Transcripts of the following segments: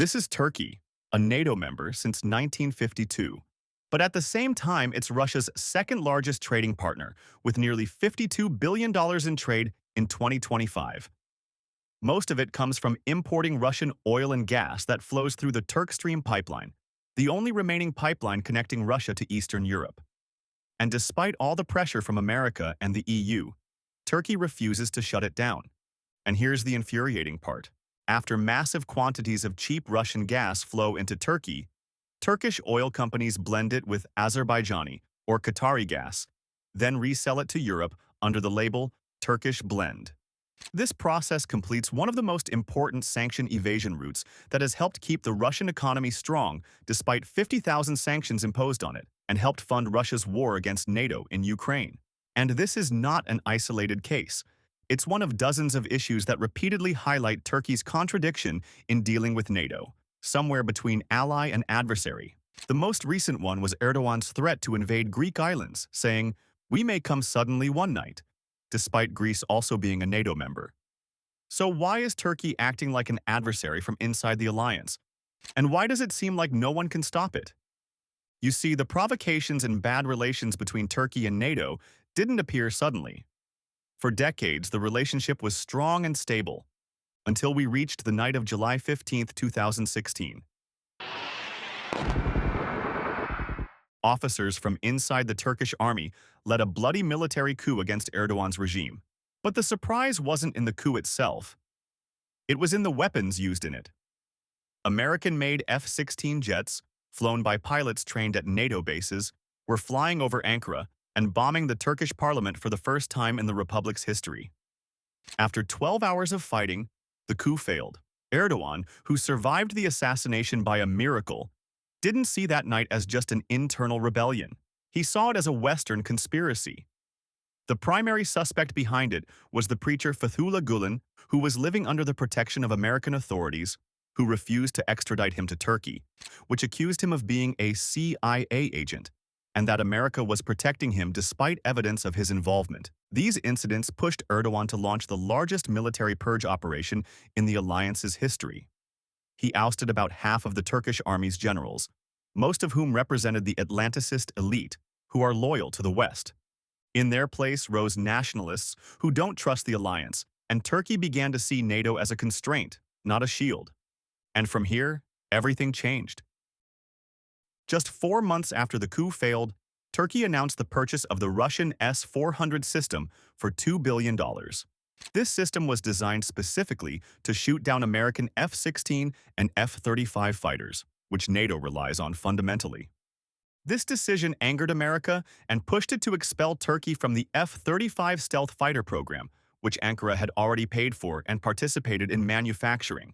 This is Turkey, a NATO member since 1952. But at the same time, it's Russia's second-largest trading partner, with nearly $52 billion in trade in 2025. Most of it comes from importing Russian oil and gas that flows through the Turk Stream pipeline, the only remaining pipeline connecting Russia to Eastern Europe. And despite all the pressure from America and the EU, Turkey refuses to shut it down. And here's the infuriating part. After massive quantities of cheap Russian gas flow into Turkey, Turkish oil companies blend it with Azerbaijani or Qatari gas, then resell it to Europe under the label Turkish Blend. This process completes one of the most important sanction evasion routes that has helped keep the Russian economy strong despite 50,000 sanctions imposed on it and helped fund Russia's war against NATO in Ukraine. And this is not an isolated case. It's one of dozens of issues that repeatedly highlight Turkey's contradiction in dealing with NATO, somewhere between ally and adversary. The most recent one was Erdogan's threat to invade Greek islands, saying, "We may come suddenly one night," despite Greece also being a NATO member. So why is Turkey acting like an adversary from inside the alliance? And why does it seem like no one can stop it? You see, the provocations and bad relations between Turkey and NATO didn't appear suddenly. For decades, the relationship was strong and stable, until we reached the night of July 15, 2016. Officers from inside the Turkish army led a bloody military coup against Erdogan's regime. But the surprise wasn't in the coup itself. It was in the weapons used in it. American-made F-16 jets, flown by pilots trained at NATO bases, were flying over Ankara and bombing the Turkish parliament for the first time in the republic's history. After 12 hours of fighting, the coup failed. Erdogan, who survived the assassination by a miracle, didn't see that night as just an internal rebellion. He saw it as a Western conspiracy. The primary suspect behind it was the preacher Fethullah Gulen, who was living under the protection of American authorities, who refused to extradite him to Turkey, which accused him of being a CIA agent, and that America was protecting him despite evidence of his involvement. These incidents pushed Erdogan to launch the largest military purge operation in the alliance's history. He ousted about half of the Turkish army's generals, most of whom represented the Atlanticist elite, who are loyal to the West. In their place rose nationalists who don't trust the alliance, and Turkey began to see NATO as a constraint, not a shield. And from here, everything changed. Just 4 months after the coup failed, Turkey announced the purchase of the Russian S-400 system for $2 billion. This system was designed specifically to shoot down American F-16 and F-35 fighters, which NATO relies on fundamentally. This decision angered America and pushed it to expel Turkey from the F-35 stealth fighter program, which Ankara had already paid for and participated in manufacturing.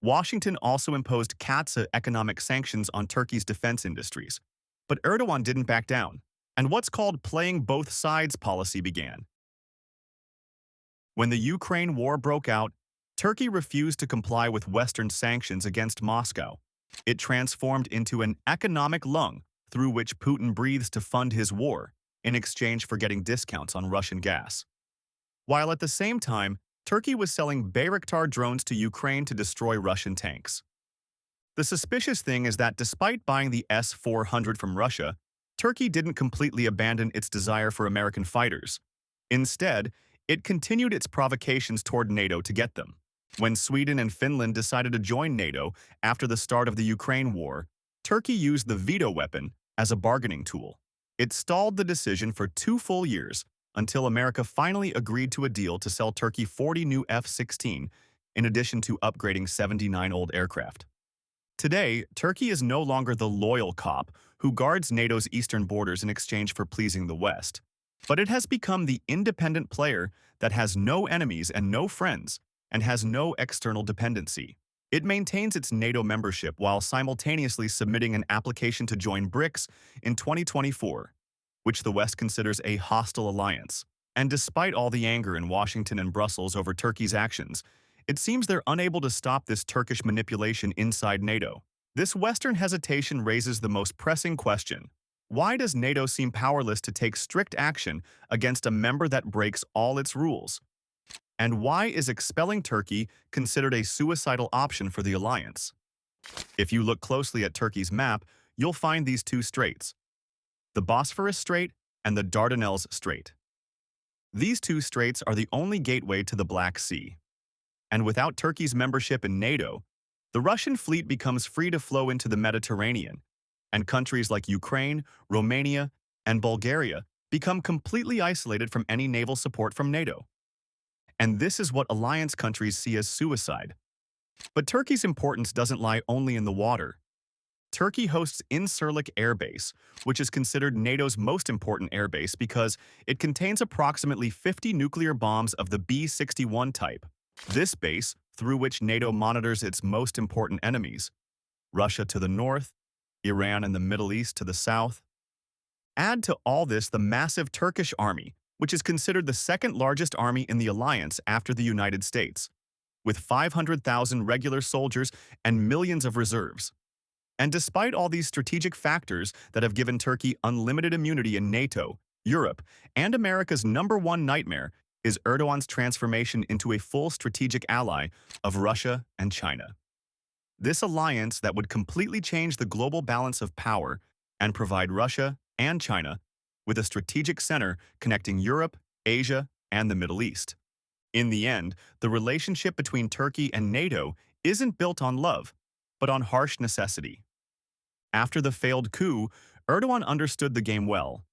Washington also imposed CAATSA economic sanctions on Turkey's defense industries. But Erdogan didn't back down, and what's called playing both sides policy began. When the Ukraine war broke out, Turkey refused to comply with Western sanctions against Moscow. It transformed into an economic lung through which Putin breathes to fund his war in exchange for getting discounts on Russian gas. While at the same time, Turkey was selling Bayraktar drones to Ukraine to destroy Russian tanks. The suspicious thing is that despite buying the S-400 from Russia, Turkey didn't completely abandon its desire for American fighters. Instead, it continued its provocations toward NATO to get them. When Sweden and Finland decided to join NATO after the start of the Ukraine war, Turkey used the veto weapon as a bargaining tool. It stalled the decision for 2 full years until America finally agreed to a deal to sell Turkey 40 new F-16, in addition to upgrading 79 old aircraft. Today, Turkey is no longer the loyal cop who guards NATO's eastern borders in exchange for pleasing the West, but it has become the independent player that has no enemies and no friends, and has no external dependency. It maintains its NATO membership while simultaneously submitting an application to join BRICS in 2024, which the West considers a hostile alliance. And despite all the anger in Washington and Brussels over Turkey's actions, it seems they're unable to stop this Turkish manipulation inside NATO. This Western hesitation raises the most pressing question. Why does NATO seem powerless to take strict action against a member that breaks all its rules? And why is expelling Turkey considered a suicidal option for the alliance? If you look closely at Turkey's map, you'll find these two straits, the Bosphorus Strait and the Dardanelles Strait. These two straits are the only gateway to the Black Sea. And without Turkey's membership in NATO, the Russian fleet becomes free to flow into the Mediterranean, and countries like Ukraine, Romania, and Bulgaria become completely isolated from any naval support from NATO. And this is what alliance countries see as suicide. But Turkey's importance doesn't lie only in the water. Turkey hosts Incirlik Air Base, which is considered NATO's most important air base because it contains approximately 50 nuclear bombs of the B-61 type. This base, through which NATO monitors its most important enemies, Russia to the north, Iran and the Middle East to the south. Add to all this the massive Turkish army, which is considered the second largest army in the alliance after the United States, with 500,000 regular soldiers and millions of reserves. And despite all these strategic factors that have given Turkey unlimited immunity in NATO, Europe, and America's #1 nightmare is Erdogan's transformation into a full strategic ally of Russia and China. This alliance that would completely change the global balance of power and provide Russia and China with a strategic center connecting Europe, Asia, and the Middle East. In the end, the relationship between Turkey and NATO isn't built on love, but on harsh necessity. After the failed coup, Erdogan understood the game well.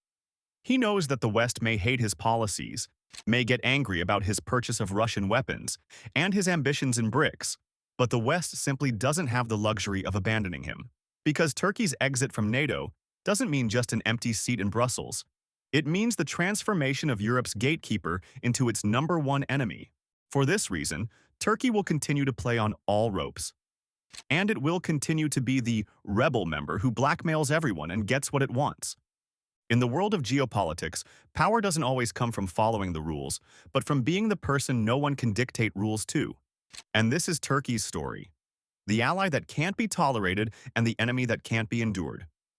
He knows that the West may hate his policies, may get angry about his purchase of Russian weapons, and his ambitions in BRICS, but the West simply doesn't have the luxury of abandoning him. Because Turkey's exit from NATO doesn't mean just an empty seat in Brussels. It means the transformation of Europe's gatekeeper into its #1 enemy. For this reason, Turkey will continue to play on all ropes. And it will continue to be the rebel member who blackmails everyone and gets what it wants. In the world of geopolitics, power doesn't always come from following the rules, but from being the person no one can dictate rules to. And this is Turkey's story. The ally that can't be tolerated and the enemy that can't be endured.